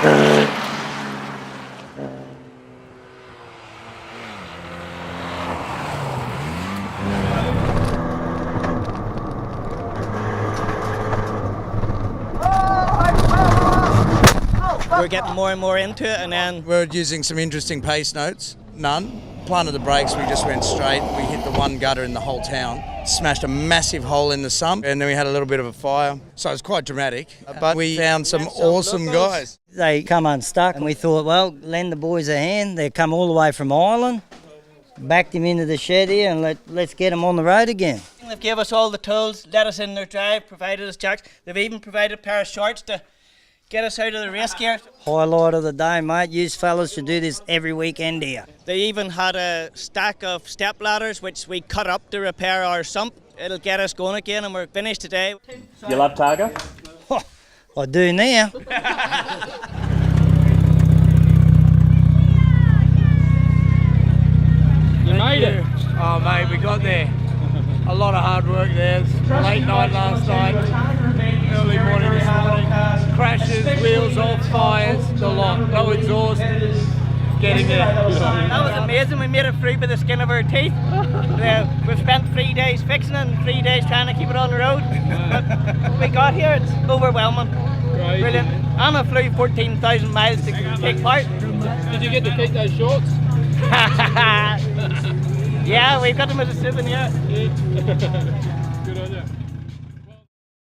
We're getting more and more into it, and then we're using some interesting pace notes. None. Planted the brakes, we just went straight. We hit the one gutter in the whole town, smashed a massive hole in the sump, and then we had a little bit of a fire. So it was quite dramatic, but we found some awesome guys. They come unstuck, and we thought, well, lend the boys a hand. They come all the way from Ireland, backed him into the shed here, and let's get him on the road again. They've gave us all the tools, let us in their drive, provided us jacks. They've even provided a pair of shorts to get us out of the race gear. Highlight of the day, mate. You fellas should do this every weekend here. They even had a stack of step ladders which we cut up to repair our sump. It'll get us going again, and we're finished today. You love Targa? Oh, I do now. You made it. Oh mate, we got there. A lot of hard work there. Late night last night, early morning this morning. Crashes, wheels off, fires, the lot. No exhaust. Getting there. That was amazing. We made it through by the skin of our teeth. We've spent 3 days fixing it and 3 days trying to keep it on the road. But we got here, it's overwhelming. Right. Brilliant. And I flew 14,000 miles to take part. Did you get to keep those shorts? Yeah, we've got them as a souvenir.